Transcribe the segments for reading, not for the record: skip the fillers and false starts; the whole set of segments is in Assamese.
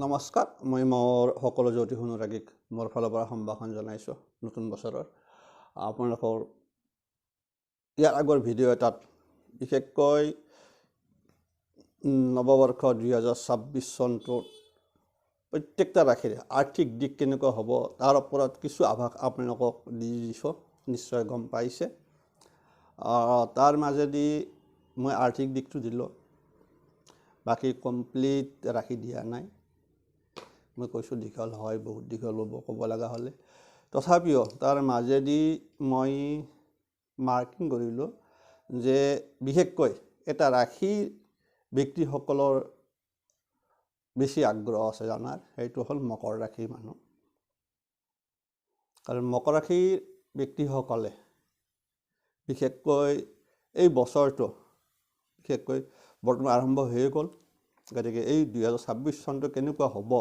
নমস্কাৰ মই মোৰ সকলো জ্যোতি অনুৰাগীক মোৰ ফালৰ পৰা সম্ভাষণ জনাইছোঁ নতুন বছৰৰ আপোনালোকৰ ইয়াৰ আগৰ ভিডিঅ' এটাত বিশেষকৈ নৱবৰ্ষ 2026 চনটোত প্ৰত্যেকটা ৰাশিৰ আৰ্থিক দিশ কেনেকুৱা হ'ব তাৰ ওপৰত কিছু আভাস আপোনালোকক দি দিছোঁ নিশ্চয় গম পাইছে তাৰ মাজেদি মই আৰ্থিক দিশটো দিলোঁ বাকী কমপ্লিট ৰাখি দিয়া নাই মই কৈছোঁ দীঘল হয় বহুত দীঘল হ'ব ক'ব লগা হ'লে তথাপিও তাৰ মাজেদি মই মাৰ্কিং কৰিলোঁ যে বিশেষকৈ এটা ৰাশিৰ ব্যক্তিসকলৰ বেছি আগ্ৰহ আছে জানাৰ সেইটো হ'ল মকৰ ৰাশিৰ মানুহ কাৰণ মকৰ ৰাশিৰ ব্যক্তিসকলে বিশেষকৈ এই বছৰটো বিশেষকৈ বৰ্তমান আৰম্ভ হৈ গ'ল গতিকে এই 2026 চনটো কেনেকুৱা হ'ব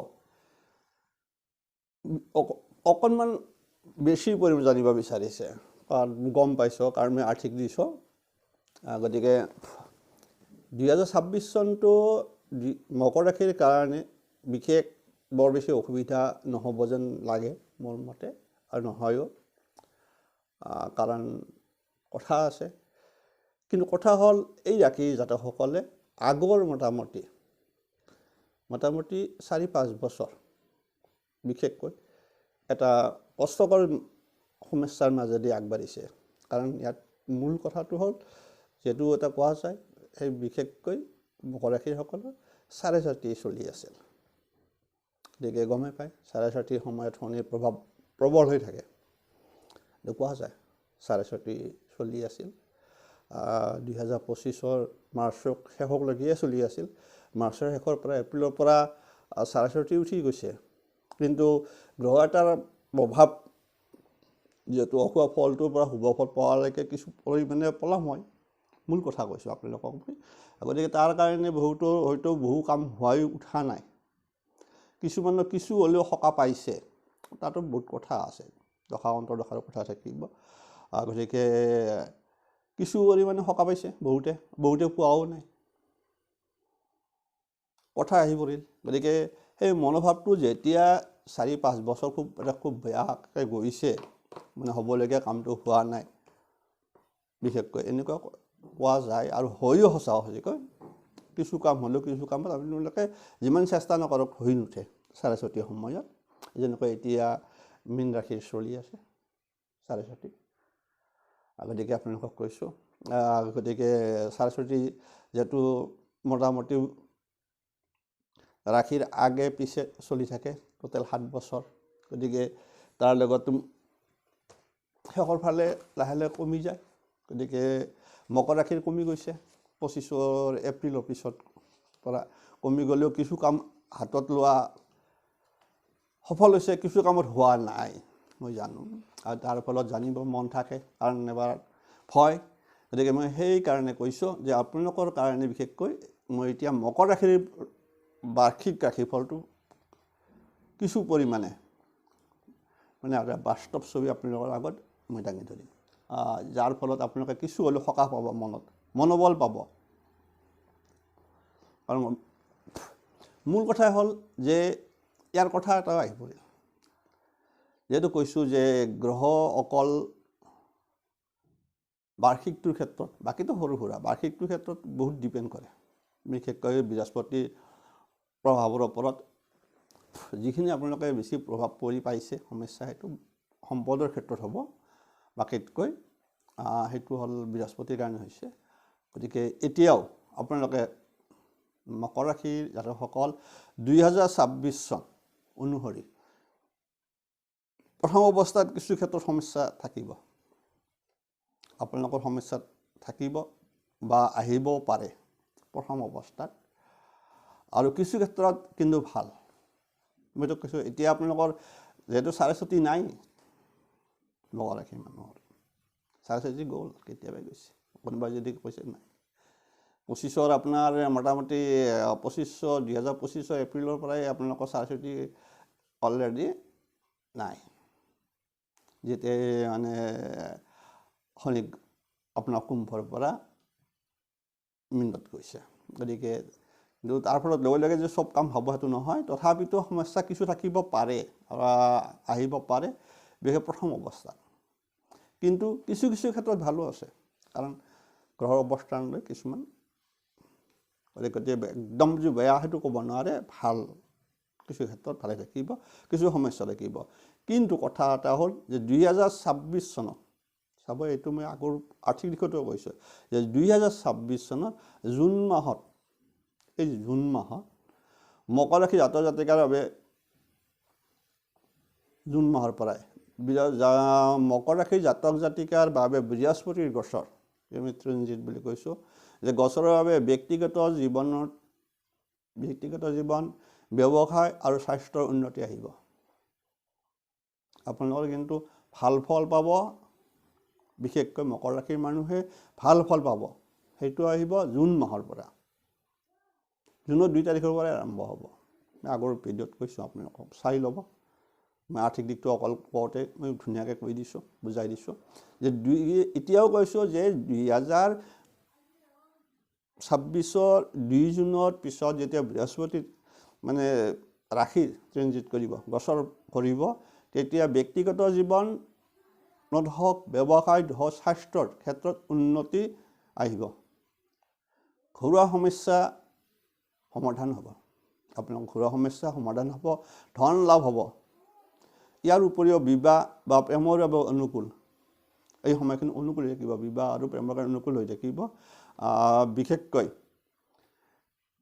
অকণমান বেছি পৰিমাণে জানিব বিচাৰিছে কাৰণ গম পাইছোঁ কাৰণ মই আৰ্থিক দিছোঁ গতিকে 2026 চনটো মকৰ ৰাশিৰ কাৰণে বিশেষ বৰ বেছি অসুবিধা নহ'ব যেন লাগে মোৰ মতে আৰু নহয়ও কাৰণ কথা আছে কিন্তু কথা হ'ল এই ৰাশিৰ জাতকসকলে আগৰ মোটামুটি 4-5 বছৰ বিশেষকৈ এটা কষ্টকৰ সমস্যাৰ মাজেদি আগবাঢ়িছে কাৰণ ইয়াত মূল কথাটো হ'ল যেটো এটা কোৱা যায় সেই বিশেষকৈ মকৰ ৰাশিসকলৰ 4.5 চলি আছিল গতিকে গমে পায় 4.5 সময়ত শনিৰ প্ৰভাৱ প্ৰবল হৈ থাকে কোৱা যায় 4.5 চলি আছিল 2025 মাৰ্চৰ শেষলৈকে চলি আছিল মাৰ্চৰ শেষৰ পৰা এপ্ৰিলৰ পৰা 4.5 উঠি গৈছে কিন্তু গ্ৰহ এটাৰ প্ৰভাৱ যেটো অশুভ ফলটোৰ পৰা শুভ ফল পোৱালৈকে কিছু পৰিমাণে পলম হয় মূল কথা কৈছোঁ আপোনালোকক মই গতিকে তাৰ কাৰণে হয়তো বহু কাম হোৱাই উঠা নাই কিছুমানৰ কিছু হ'লেও সকা পাইছে তাতো বহুত কথা আছে দশা অন্তৰ্দশাৰ কথা থাকিব গতিকে কিছু পৰিমাণে সকা পাইছে বহুতে পোৱাও নাই কথা আহি পৰিল গতিকে সেই মনোভাৱটো যেতিয়া 4-5 বছৰ খুব বেয়াকৈ গৈছে মানে হ'বলগীয়া কামটো হোৱা নাই বিশেষকৈ এনেকুৱা কোৱা যায় আৰু হয়ও সঁচাকৈ কিছু কাম হ'লেও কিছু কামত আপোনালোকে যিমান চেষ্টা নকৰক হৈ নুঠে 4.5 সময়ত যেনেকৈ এতিয়া মীন ৰাশিৰ চলি আছে 4.5 গতিকে আপোনালোকক কৈছোঁ গতিকে 4.5 যেটো মোটামুটি ৰাশিৰ আগে পিছে চলি থাকে টোটেল 7 বছৰ গতিকে তাৰ লগত শেষৰ ফালে লাহে লাহে কমি যায় গতিকে মকৰ ৰাশিৰ কমি গৈছে 25 এপ্ৰিলৰ পিছত পৰা কমি গ'লেও কিছু কাম হাতত লোৱা সফল হৈছে কিছু কামত হোৱা নাই মই জানো আৰু তাৰ ফলত জানিব মন থাকে কাৰণ এবাৰ ভয় গতিকে মই সেই কাৰণে কৈছোঁ যে আপোনালোকৰ কাৰণে বিশেষকৈ মই এতিয়া মকৰ ৰাশিৰ বাৰ্ষিক ৰাশিফলটো কিছু পৰিমাণে মানে বাস্তৱ ছবি আপোনালোকৰ আগত মই দাঙি ধৰিম যাৰ ফলত আপোনালোকে কিছু হ'লেও সকাহ পাব মনোবল পাব কাৰণ মূল কথাই হ'ল যে ইয়াৰ কথা এটা আহি পৰিল যেহেতু কৈছোঁ যে গ্ৰহ অকল বাৰ্ষিকটোৰ ক্ষেত্ৰত বাকীটো সৰু সুৰা বাৰ্ষিকটোৰ ক্ষেত্ৰত বহুত ডিপেণ্ড কৰে বিশেষকৈ বৃহস্পতিৰ প্ৰভাৱৰ ওপৰত যিখিনি আপোনালোকে বেছি প্ৰভাৱ পৰি পাইছে সমস্যা সেইটো সম্পদৰ ক্ষেত্ৰত হ'ব বাকীতকৈ সেইটো হ'ল বৃহস্পতিৰ কাৰণে হৈছে গতিকে এতিয়াও আপোনালোকে মকৰ ৰাশিৰ জাতকসকল 2026 চন অনুসৰি প্ৰথম অৱস্থাত কিছু ক্ষেত্ৰত সমস্যা থাকিব আপোনালোকৰ সমস্যা থাকিব বা আহিবও পাৰে প্ৰথম অৱস্থাত আৰু কিছু ক্ষেত্ৰত কিন্তু ভাল মইতো কৈছোঁ এতিয়া আপোনালোকৰ যেহেতু 4.5 নাই মকৰ ৰাশিৰ মানুহৰ 4.5 গ'ল কেতিয়াবাই গৈছে কোনোবাই যদি কৈছে নাই 25 আপোনাৰ মোটামুটি 2025 এপ্ৰিলৰ পৰাই আপোনালোকৰ 4.5 অলৰেডি নাই যেতিয়া মানে শনি আপোনাৰ কুম্ভৰ পৰা মীনত গৈছে গতিকে কিন্তু তাৰ ফলত লগে লগে যে চব কাম হ'ব সেইটো নহয়, তথাপিতো সমস্যা কিছু থাকিব পাৰে, আহিব পাৰে, বিশেষ প্ৰথম অৱস্থাত। কিন্তু কিছু কিছু ক্ষেত্ৰত ভালো আছে, কাৰণ গ্ৰহৰ অৱস্থান লৈ কিছুমান গতিকে একদম যে বেয়া সেইটো ক'ব নোৱাৰে, ভাল কিছু ক্ষেত্ৰত ভালে থাকিব, কিছু সমস্যা থাকিব। কিন্তু কথা এটা হ'ল যে 2026 চনত চাব, এইটো মই আগৰ আৰ্থিক দিশতো কৈছোঁ যে 2026 চনত জুন মাহত, এই জুন মাহত মকৰ ৰাশি জাতক জাতিকাৰ বাবে জুন মাহৰ পৰাই মকৰ ৰাশিৰ জাতক জাতিকাৰ বাবে বৃহস্পতিৰ গোচৰ, আমি ট্ৰেনজিট বুলি কৈছোঁ, যে গোচৰৰ বাবে ব্যক্তিগত জীৱন, ব্যৱসায় আৰু স্বাস্থ্যৰ উন্নতি আহিব। আপোনালোকৰ কিন্তু ভাল ফল পাব, বিশেষকৈ মকৰ ৰাশিৰ মানুহে ভাল ফল পাব। সেইটো আহিব জুন মাহৰ পৰা, জুনৰ 2 তাৰিখৰ পৰাই আৰম্ভ হ'ব। মই আগৰ ভিডিঅ'ত কৈছোঁ, আপোনালোকক চাই ল'ব। মই আৰ্থিক দিশটো অকল কওঁতে মই ধুনীয়াকৈ কৈ দিছোঁ, বুজাই দিছোঁ যে এতিয়াও কৈছোঁ যে 2026 2 জুনৰ পিছত যেতিয়া বৃহস্পতি মানে ৰাশি ট্ৰেনজিট কৰিব, গোচৰ কৰিব, তেতিয়া ব্যক্তিগত জীৱনত হওক, ব্যৱসায়ত হওক, স্বাস্থ্যৰ ক্ষেত্ৰত উন্নতি আহিব। ঘৰুৱা সমস্যা সমাধান হ'ব, আপোনালোকৰ ঘৰুৱা সমস্যা সমাধান হ'ব, ধন লাভ হ'ব। ইয়াৰ উপৰিও বিবাহ বা প্ৰেমৰ বাবে অনুকূল, এই সময়খিনি অনুকূল হৈ থাকিব, বিবাহ আৰু প্ৰেমৰ কাৰণে অনুকূল হৈ থাকিব। বিশেষকৈ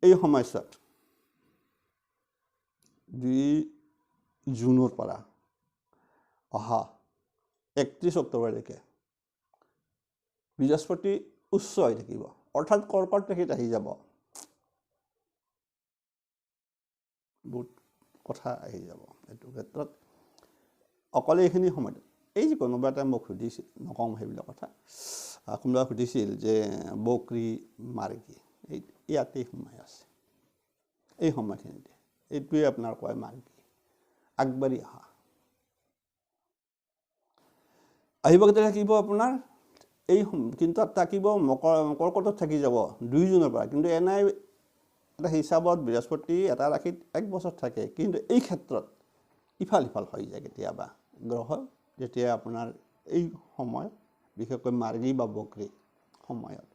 এই সময়ছোৱাত 2 জুনৰ পৰা অহা 31 অক্টোবৰলৈকে বৃহস্পতি উচ্চ হৈ থাকিব, অৰ্থাৎ কৰ্কট ৰাশিত আহি যাব। বহুত কথা আহি যাব এইটো ক্ষেত্ৰত। অকলে এইখিনি সময়ত এই যে কোনোবা এটা মোক সুধিছিল, নকওঁ সেইবিলাক কথা, কোনোবা সুধিছিল যে বকৰি মাৰ্গী, ইয়াতেই সোমাই আছে, এই সময়খিনিতে এইটোৱে আপোনাৰ কয় মাৰ্গী, আগবাঢ়ি আহিব। কেতিয়া থাকিব আপোনাৰ এই, কিন্তু থাকিব কৰ্কটত থাকি যাব 2 জুনৰ পৰা। কিন্তু এনাই এটা হিচাপত বৃহস্পতি এটা ৰাশিত 1 বছৰ থাকে, কিন্তু এই ক্ষেত্ৰত ইফাল সিফাল হৈ যায় কেতিয়াবা গ্ৰহ, যেতিয়া আপোনাৰ এই সময়ত বিশেষকৈ মাৰ্গী বা বকৰি সময়ত।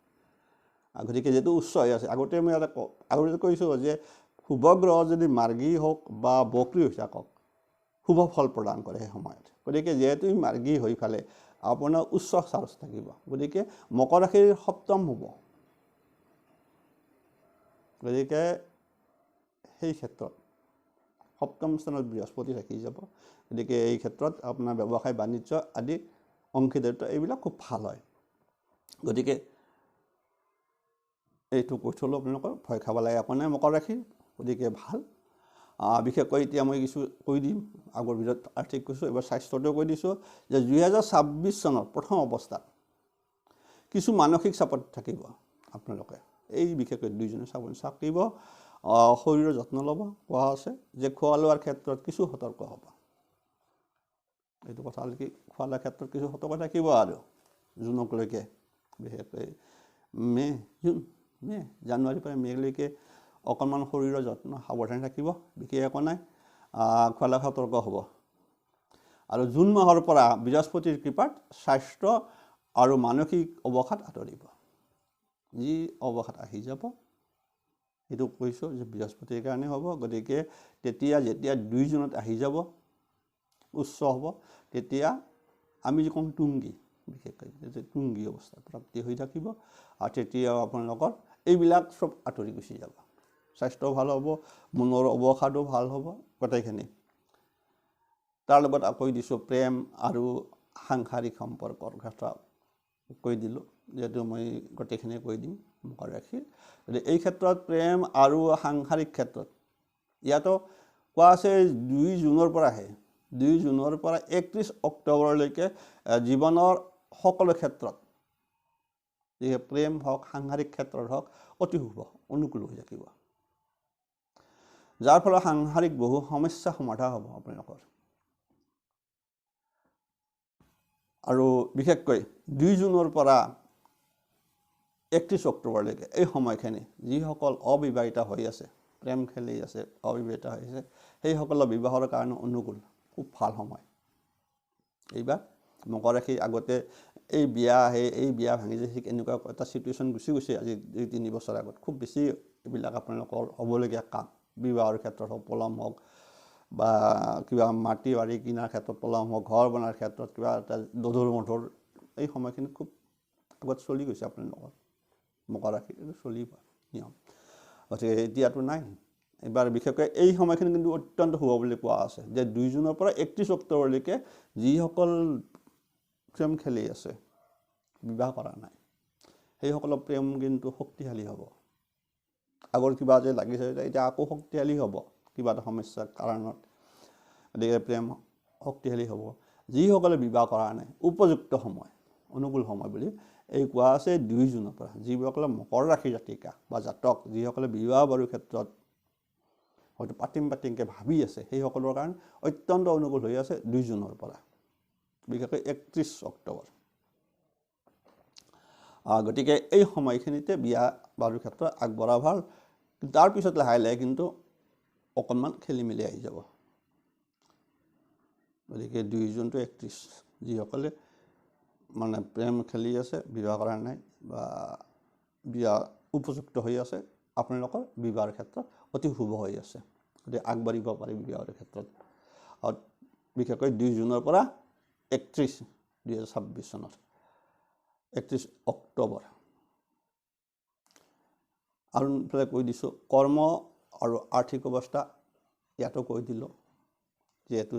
গতিকে যিহেতু উচ্চ হৈ আছে, আগতে মই আগতে কৈছোঁ যে শুভ গ্ৰহ যদি মাৰ্গী হওক বা বকৰি হৈ থাকক, শুভ ফল প্ৰদান কৰে সেই সময়ত। গতিকে যিহেতু মাৰ্গী হৈ ফালে আপোনাৰ উচ্চ চাৰ্জ থাকিব, গতিকে মকৰ ৰাশিৰ সপ্তম হ'ব। গতিকে সেই ক্ষেত্ৰত সপ্তম স্থানত বৃহস্পতি থাকি যাব। গতিকে এই ক্ষেত্ৰত আপোনাৰ ব্যৱসায় বাণিজ্য আদি অংশীদাৰিত্ব এইবিলাক খুব ভাল হয়। গতিকে এইটো কৈ থ'লোঁ, আপোনালোকৰ ভয় খাব লাগে একো নাই মকৰ ৰাশি, গতিকে ভাল। বিশেষকৈ এতিয়া মই কিছু কৈ দিম, আগৰ ভিতৰত আৰ্থিক কৈছোঁ, এইবাৰ স্বাস্থ্যটোও কৈ দিছোঁ যে 2026 চনত প্ৰথম অৱস্থাত কিছু মানসিক চাপত থাকিব আপোনালোকে। এই বিশেষকৈ 2 জুনত থাকিব, শৰীৰৰ যত্ন ল'ব। কোৱা আছে যে খোৱা লোৱাৰ ক্ষেত্ৰত কিছু সতৰ্ক হ'ব। এইটো কথা হ'ল কি, খোৱা লোৱাৰ ক্ষেত্ৰত কিছু সতৰ্ক থাকিব আৰু জুনকলৈকে, বিশেষকৈ জানুৱাৰীৰ পৰা মে'লৈকে অকণমান শৰীৰৰ যত্ন সাৱধানে থাকিব, বিশেষ একো নাই, খোৱা লোৱা সতৰ্ক হ'ব। আৰু জুন মাহৰ পৰা বৃহস্পতিৰ কৃপাত স্বাস্থ্য আৰু মানসিক অৱসাদ আঁতৰিব। যি অৱসাদ আহি যাব সেইটো কৈছোঁ যে বৃহস্পতিৰ কাৰণে হ'ব। গতিকে তেতিয়া যেতিয়া 2 জুনত আহি যাব, উচ্চ হ'ব, তেতিয়া আমি যি কওঁ তুংগী, বিশেষকৈ তুংগী অৱস্থা প্ৰাপ্তি হৈ থাকিব। আৰু তেতিয়াও আপোনালোকৰ এইবিলাক চব আঁতৰি গুচি যাব, স্বাস্থ্য ভাল হ'ব, মনৰ অৱসাদো ভাল হ'ব, গোটেইখিনি। তাৰ লগত কৈ দিছোঁ প্ৰেম আৰু সাংসাৰিক সম্পৰ্কৰ কথা কৈ দিলোঁ, যিহেতু মই গোটেইখিনি কৈ দিম মকৰ ৰাশিৰ। গতিকে এই ক্ষেত্ৰত প্ৰেম আৰু সাংসাৰিক ক্ষেত্ৰত ইয়াতো কোৱা আছে 2 জুনৰ পৰাহে, 2 জুনৰ পৰা 31 অক্টোবৰলৈকে জীৱনৰ সকলো ক্ষেত্ৰত, যিহে প্ৰেম হওক, সাংসাৰিক ক্ষেত্ৰত হওক, অতি শুভ অনুকূল হৈ থাকিব, যাৰ ফলত সাংসাৰিক বহু সমস্যা সমাধান হ'ব আপোনালোকৰ। আৰু বিশেষকৈ 2 জুনৰ পৰা 31 অক্টোবৰলৈকে এই সময়খিনি যিসকল অবিবাহিত হৈ আছে, প্ৰেম খেলি আছে, অবিবাহিত হৈ আছে, সেইসকলৰ বিবাহৰ কাৰণে অনুকূল, খুব ভাল সময়। এইবাৰ মকৰ ৰাশি আগতে এই বিয়া ভাঙি যে এনেকুৱা এটা চিটুৱেশ্যন গুচি গৈছে আজি 2-3 বছৰ আগত। খুব বেছি এইবিলাক আপোনালোকৰ হ'বলগীয়া কাম, বিবাহৰ ক্ষেত্ৰত হওক, পলম হওক, বা কিবা মাটি বাৰী কিনাৰ ক্ষেত্ৰত পলম হওক, ঘৰ বনাৰ ক্ষেত্ৰত কিবা এটা দধুৰ মধুৰ, এই সময়খিনি খুব আগত চলি গৈছে আপোনালোকৰ মকৰ ৰাশি, এইটো চলিব নিয়ম। গতিকে এতিয়াতো নাই। এইবাৰ বিশেষকৈ এই সময়খিনি কিন্তু অত্যন্ত শুভ বুলি কোৱা আছে যে 2 জুনৰ পৰা 31 অক্টোবৰলৈকে যিসকল প্ৰেম খেলি আছে, বিবাহ কৰা নাই, সেইসকলৰ প্ৰেম কিন্তু শক্তিশালী হ'ব। আগৰ কিবা যে লাগিছে এতিয়া আকৌ শক্তিশালী হ'ব কিবা এটা সমস্যাৰ কাৰণত, গতিকে প্ৰেম শক্তিশালী হ'ব। যিসকলে বিবাহ কৰা নাই, উপযুক্ত সময়, অনুকূল সময় বুলি এই কোৱা আছে 2 জুনৰ পৰা। যিসকলে মকৰ ৰাশি জাতিকা বা জাতক, যিসকলে বিবাহ বাৰুৰ ক্ষেত্ৰত হয়তো পাতিমকৈ ভাবি আছে, সেইসকলৰ কাৰণে অত্যন্ত অনুকূল হৈ আছে 2 জুনৰ পৰা, বিশেষকৈ 31 অক্টোবৰ। গতিকে এই সময়খিনিতে বিয়া বাৰুৰ ক্ষেত্ৰত আগবঢ়া ভাল। তাৰপিছত লাহে লাহে কিন্তু অকণমান খেলি মেলি আহি যাব। গতিকে 2 জুনটো 31, যিসকলে মানে প্ৰেম খেলি আছে, বিবাহ কৰা নাই বা বিয়া উপযুক্ত হৈ আছে, আপোনালোকৰ বিবাহৰ ক্ষেত্ৰত অতি শুভ হৈ আছে, গতিকে আগবাঢ়িব পাৰি বিবাহৰ ক্ষেত্ৰত। আৰু বিশেষকৈ 2 জুনৰ পৰা 31, 2026 চনৰ 31 অক্টোবৰ। আৰু ইফালে কৈ দিছোঁ কৰ্ম আৰু আৰ্থিক অৱস্থা, ইয়াতো কৈ দিলোঁ, যিহেতু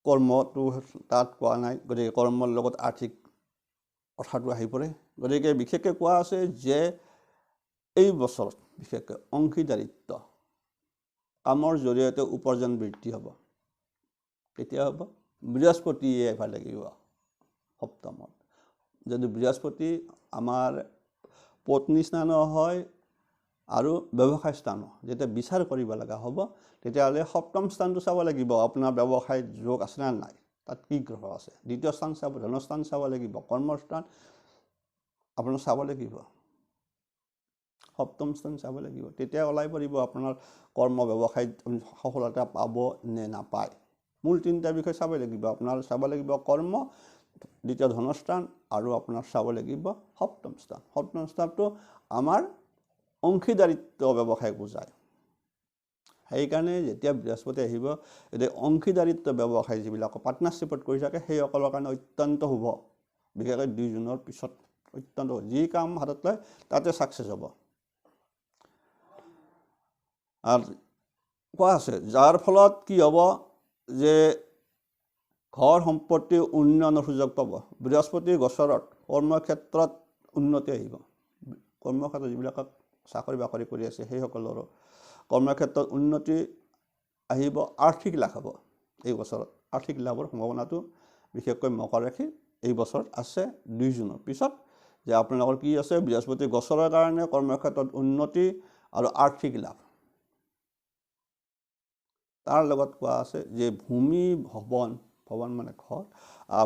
কৰ্মটো তাত কোৱা নাই, গতিকে কৰ্মৰ লগত আৰ্থিক কথাটো আহি পৰে। গতিকে বিশেষকৈ কোৱা আছে যে এই বছৰত বিশেষকৈ অংশীদাৰিত্ব, কামৰ জৰিয়তে উপাৰ্জন বৃদ্ধি হ'ব। কেতিয়া হ'ব? বৃহস্পতিয়ে এবাৰ লাগিব সপ্তমত। যদি বৃহস্পতি আমাৰ পত্নী স্থানো হয় আৰু ব্যৱসায় স্থানো, যেতিয়া বিচাৰ কৰিব লগা হ'ব, তেতিয়াহ'লে সপ্তম স্থানটো চাব লাগিব, আপোনাৰ ব্যৱসায়ত যোগ আছে নে নাই, তাত কি গ্ৰহ আছে। দ্বিতীয় স্থান চাব, ধনস্থান চাব লাগিব, কৰ্মস্থান আপোনাৰ চাব লাগিব, সপ্তম স্থান চাব লাগিব। তেতিয়া ওলাই পৰিব আপোনাৰ কৰ্ম ব্যৱসায়ত সফলতা পাব নে নাপায়। মূল 3টা বিষয় চাব লাগিব। আপোনাৰ চাব লাগিব কৰ্ম, দ্বিতীয় ধনস্থান, আৰু আপোনাৰ চাব লাগিব সপ্তম স্থান। সপ্তম স্থানটো আমাৰ অংশীদাৰিত্ব ব্যৱসায় বুজায়। সেইকাৰণে যেতিয়া বৃহস্পতি আহিব, এতিয়া অংশীদাৰিত্ব ব্যৱসায় যিবিলাক পাৰ্টনাৰশ্বিপত কৰি থাকে, সেইসকলৰ কাৰণে অত্যন্ত শুভ। বিশেষকৈ 2 জুনৰ পিছত অত্যন্ত, যি কাম হাতত লয় তাতে ছাকচেছ হ'ব। আৰু কোৱা আছে যাৰ ফলত কি হ'ব, যে ঘৰ সম্পত্তি উন্নয়নৰ সুযোগ পাব। বৃহস্পতিৰ গোচৰত কৰ্মক্ষেত্ৰত উন্নতি আহিব। কৰ্মক্ষেত্ৰত যিবিলাক চাকৰি বাকৰি কৰি আছে, সেইসকলৰো কৰ্মক্ষেত্ৰত উন্নতি আহিব, আৰ্থিক লাভ হ'ব। এই বছৰত আৰ্থিক লাভৰ সম্ভাৱনাটো বিশেষকৈ মকৰ ৰাশি এই বছৰত আছে 2 জুনৰ পিছত। যে আপোনালোকৰ কি আছে, বৃহস্পতিৰ গোচৰৰ কাৰণে কৰ্মক্ষেত্ৰত উন্নতি আৰু আৰ্থিক লাভ। তাৰ লগত কোৱা আছে যে ভূমি ভৱন, ভৱন মানে ঘৰ,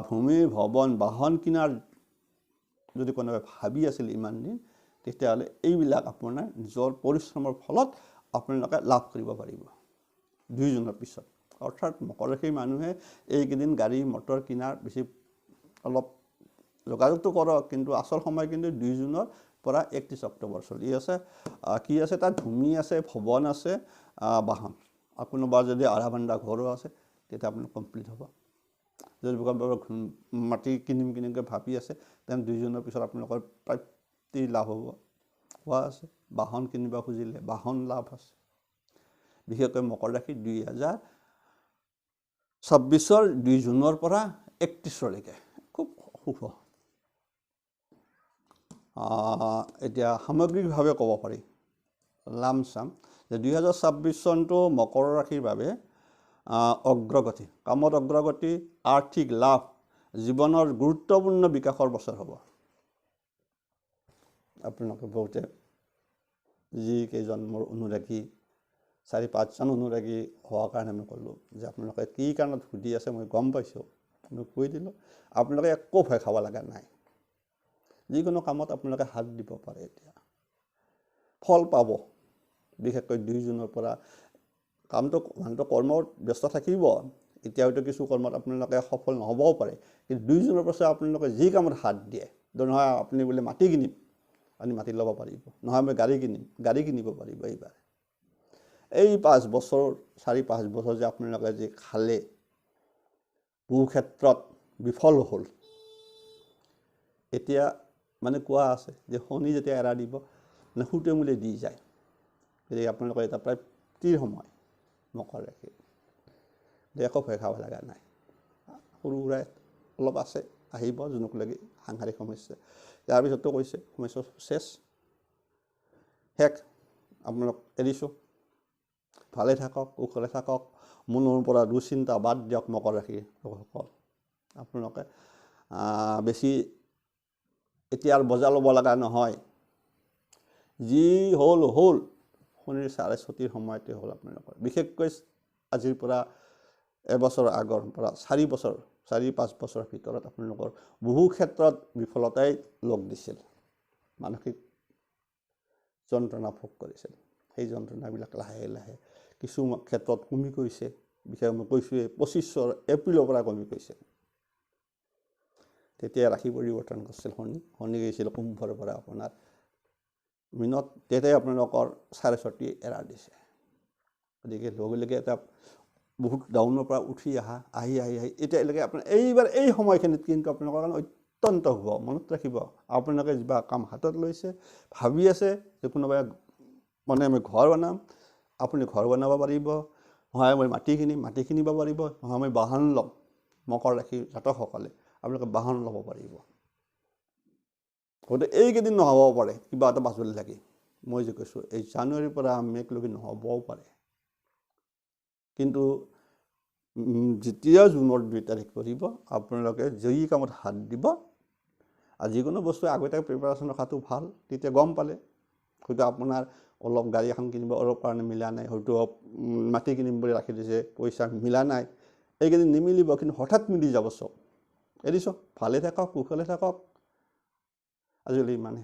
ভূমি ভৱন বাহন কিনাৰ যদি কোনোবাই ভাবি আছিল ইমান দিন, তেতিয়াহ'লে এইবিলাক আপোনাৰ নিজৰ পৰিশ্ৰমৰ ফলত আপোনালোকে লাভ কৰিব পাৰিব 2 জুনৰ পিছত। অৰ্থাৎ মকৰ ৰাশিৰ মানুহে এইকেইদিন গাড়ী মটৰ কিনাৰ বেছি অলপ যোগাযোগটো কৰক, কিন্তু আচল সময় কিন্তু 2 জুনৰ পৰা 31 অক্টোবৰ চলি আছে। কি আছে তাত? ভূমি আছে, ভৱন আছে, বাহন। কোনোবা যদি আধা বান্ধা ঘৰো আছে, তেতিয়া আপোনাৰ কমপ্লিট হ'ব। যদি মাটি কিনিমকৈ ভাবি আছে, তেনে 2 জুনৰ পিছত আপোনালোকৰ প্ৰাপ্তি লাভ হ'ব। কোৱা আছে বাহন কিনিব খুজিলে বাহন লাভ আছে। বিশেষকৈ মকৰ ৰাশি 2026 2 জুনৰ পৰা 31লৈকে খুব শুভ। এতিয়া সামগ্ৰিকভাৱে ক'ব পাৰি লামচাম যে 2026 চনটো মকৰ ৰাশিৰ বাবে অগ্ৰগতি, কামত অগ্ৰগতি, আৰ্থিক লাভ, জীৱনৰ গুৰুত্বপূৰ্ণ বিকাশৰ বছৰ হ'ব। আপোনালোকে বহুতে যিকেইজন মোৰ অনুৰাগী, 4-5জন অনুৰাগী হোৱাৰ কাৰণে মই ক'লোঁ যে আপোনালোকে কি কাৰণত সুধি আছে মই গম পাইছোঁ, মই কৈ দিলোঁ। আপোনালোকে একো ভয় খাব লগা নাই। যিকোনো কামত আপোনালোকে হাত দিব পাৰে এতিয়া ফল পাব বিশেষকৈ 2 জুনৰ পৰা কামটো মানুহটো কৰ্মত ব্যস্ত থাকিব এতিয়া হয়তো কিছু কৰ্মত আপোনালোকে সফল নহবও পাৰে কিন্তু 2 জুনৰ পৰা আপোনালোকে যি কামত হাত দিয়ে নহয় আপুনি বোলে মাটি কিনিম আপুনি মাটি ল'ব পাৰিব নহয় মই গাড়ী কিনিব পাৰিব এইবাৰ এই 5 বছৰ 4-5 বছৰ যে আপোনালোকে যে খালে বহু ক্ষেত্ৰত বিফল হ'ল এতিয়া মানে কোৱা আছে যে শনি যেতিয়া এৰা দিব মানে খুঁটে মুলে দি যায় গতিকে আপোনালোকৰ এটা প্ৰাপ্তিৰ সময় মকৰ ৰাশি একো ভয় খাব লগা নাই সৰু সুৰা অলপ আছে আহিব জোনক লাগি সাংঘাতিক সমস্যা ইয়াৰ পিছতো কৈছে সমস্যা শেষ শেষ আপোনালোক এৰিছোঁ ভালে থাকক কুশলে থাকক মনৰ পৰা দুশ্চিন্তা বাদ দিয়ক মকৰ ৰাশি লোকসকল আপোনালোকে বেছি এতিয়া আৰু বজা ল'ব লগা নহয় যি হ'ল শনিৰ 4.5 সময়তে হ'ল আপোনালোকৰ বিশেষকৈ আজিৰ পৰা এবছৰ আগৰ পৰা 4-5 বছৰৰ ভিতৰত আপোনালোকৰ বহু ক্ষেত্ৰত বিফলতাই লগ দিছিল মানসিক যন্ত্ৰণা ভোগ কৰিছিল সেই যন্ত্ৰণাবিলাক লাহে লাহে কিছু ক্ষেত্ৰত কমি গৈছে বিশেষ মই কৈছোঁৱে 25 এপ্ৰিলৰ পৰা কমি গৈছে তেতিয়া ৰাশি পৰিৱৰ্তন কৰিছিল শনি গৈছিল কুম্ভৰ পৰা আপোনাৰ মিনত তেতিয়া আপোনালোকৰ 4.5 এৰা দিছে গতিকে লগে এটা বহুত ডাউনৰ পৰা উঠি আহি এতিয়ালৈকে আপোনাৰ এইবাৰ এই সময়খিনিত কিন্তু আপোনালোকৰ কাৰণে অত্যন্ত শুভ মনত ৰাখিব আপোনালোকে যিবা কাম হাতত লৈছে ভাবি আছে যে কোনোবাই মানে আমি ঘৰ বনাম আপুনি ঘৰ বনাব পাৰিব হয় মই মাটি কিনিব পাৰিব হয় মই বাহন ল'ম মকৰ ৰাশি জাতকসকলে আপোনালোকে বাহন ল'ব পাৰিব গতিকে এইকেইদিন নহ'ব পাৰে কিবা এটা বাজুলি লাগি মই যে কৈছোঁ এই জানুৱাৰীৰ পৰা মে'লৈকে নহ'বও পাৰে কিন্তু যেতিয়া জুনৰ 2 তাৰিখ পৰিব আপোনালোকে যি কামত হাত দিব আৰু যিকোনো বস্তু আগতীয়াকৈ প্ৰিপাৰেশ্যন ৰখাটো ভাল তেতিয়া গম পালে হয়তো আপোনাৰ অলপ গাড়ী এখন কিনিব অলপ কাৰণে মিলা নাই হয়তো মাটি কিনিম বুলি ৰাখি দিছে পইচা মিলা নাই এইকেইদিন নিমিলিব কিন্তু হঠাৎ মিলি যাব চব এৰিছোঁ ভালে থাকক কুশলে থাকক আজিলৈ ইমানে